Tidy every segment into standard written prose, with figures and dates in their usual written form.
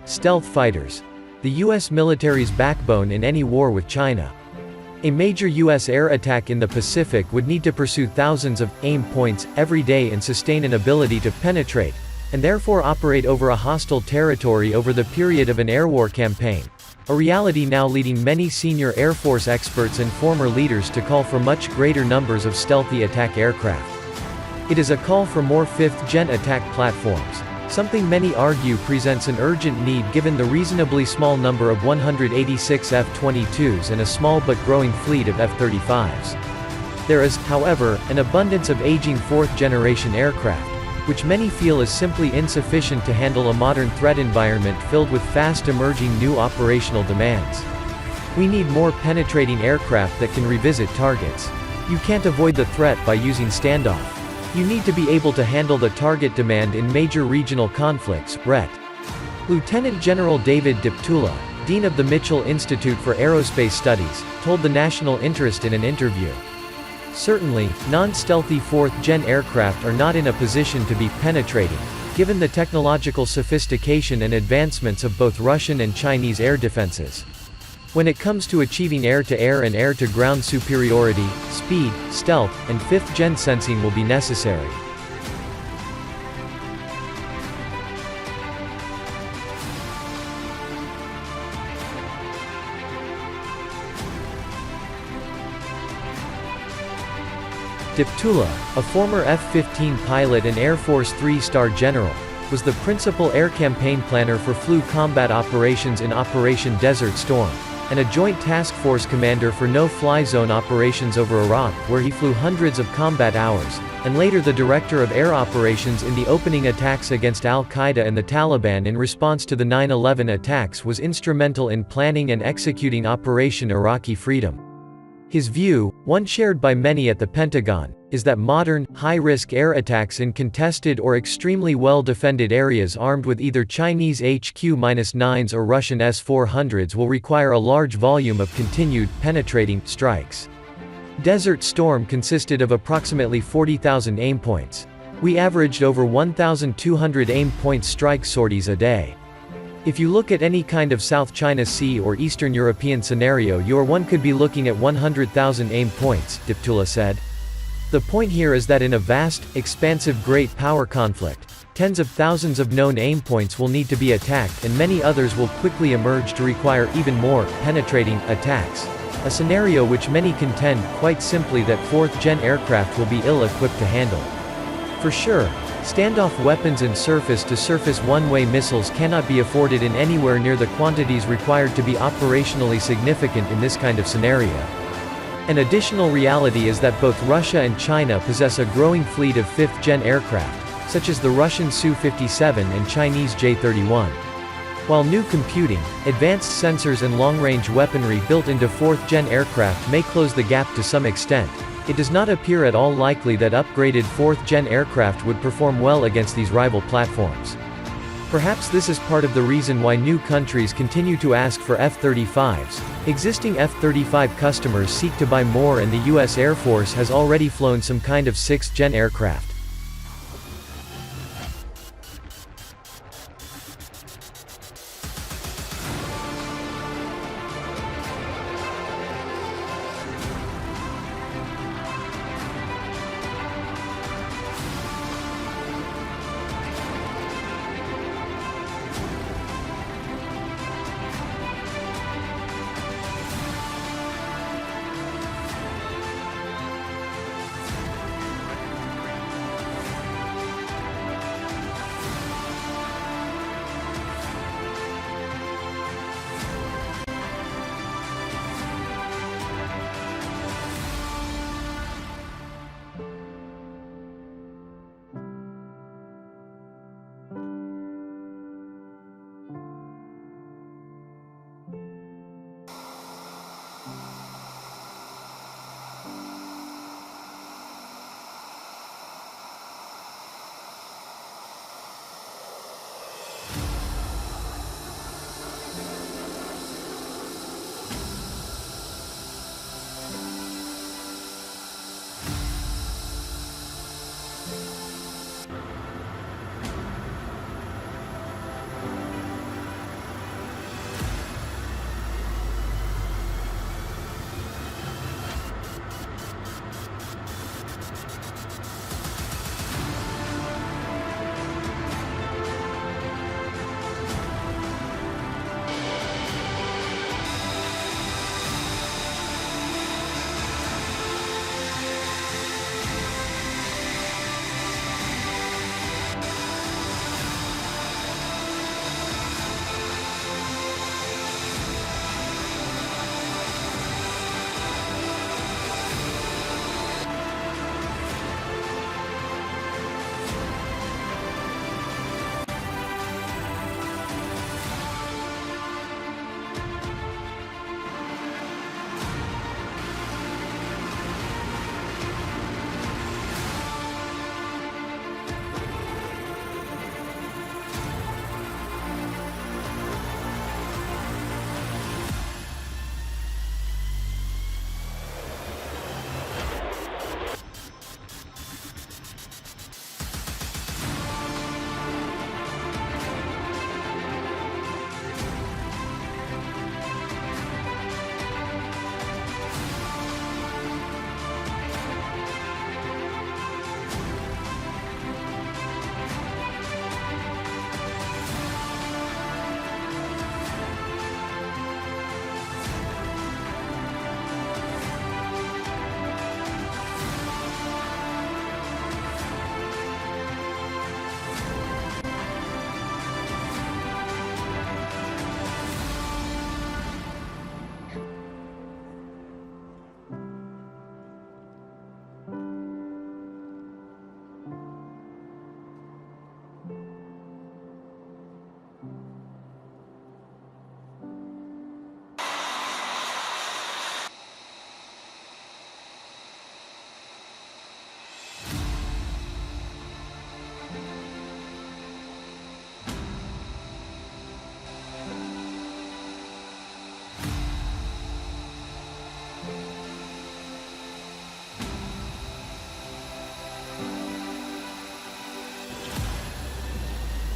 Stealth fighters. The U.S. military's backbone in any war with China. A major U.S. air attack in the Pacific would need to pursue thousands of aim points every day and sustain an ability to penetrate, and therefore operate over a hostile territory over the period of an air war campaign. A reality now leading many senior Air Force experts and former leaders to call for much greater numbers of stealthy attack aircraft. It is a call for more fifth-gen attack platforms, something many argue presents an urgent need given the reasonably small number of 186 F-22s and a small but growing fleet of F-35s. There is, however, an abundance of aging fourth-generation aircraft, which many feel is simply insufficient to handle a modern threat environment filled with fast-emerging new operational demands. We need more penetrating aircraft that can revisit targets. You can't avoid the threat by using standoff. You need to be able to handle the target demand in major regional conflicts. Ret. Lieutenant General David Deptula, Dean of the Mitchell Institute for Aerospace Studies, told the National Interest in an interview. Certainly, non-stealthy fourth-gen aircraft are not in a position to be penetrating, given the technological sophistication and advancements of both Russian and Chinese air defenses. When it comes to achieving air-to-air and air-to-ground superiority, speed, stealth, and fifth-gen sensing will be necessary. Deptula, a former F-15 pilot and Air Force 3-star general, was the principal air campaign planner for FLU combat operations in Operation Desert Storm, and a Joint Task Force commander for no-fly zone operations over Iraq where he flew hundreds of combat hours, and later the director of air operations in the opening attacks against al-Qaeda and the Taliban in response to the 9/11 attacks, was instrumental in planning and executing Operation Iraqi Freedom. His view, one shared by many at the Pentagon, is that modern, high-risk air attacks in contested or extremely well-defended areas armed with either Chinese HQ-9s or Russian S-400s will require a large volume of continued, penetrating, strikes. Desert Storm consisted of approximately 40,000 aim points. We averaged over 1,200 aim point strike sorties a day. If you look at any kind of South China Sea or Eastern European scenario, one could be looking at 100,000 aim points, Deptula said. The point here is that in a vast, expansive great power conflict, tens of thousands of known aim points will need to be attacked and many others will quickly emerge to require even more, penetrating, attacks. A scenario which many contend, quite simply, that fourth-gen aircraft will be ill-equipped to handle. For sure, standoff weapons and surface-to-surface one-way missiles cannot be afforded in anywhere near the quantities required to be operationally significant in this kind of scenario. An additional reality is that both Russia and China possess a growing fleet of fifth-gen aircraft, such as the Russian Su-57 and Chinese J-31. While new computing, advanced sensors and long-range weaponry built into fourth-gen aircraft may close the gap to some extent, it does not appear at all likely that upgraded fourth-gen aircraft would perform well against these rival platforms. Perhaps this is part of the reason why new countries continue to ask for F-35s. Existing F-35 customers seek to buy more, and the U.S. Air Force has already flown some kind of sixth-gen aircraft.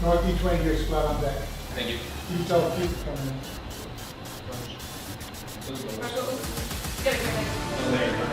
North J-20 gears flat on deck. Thank you. You tell Keith to come in. Get it, get it.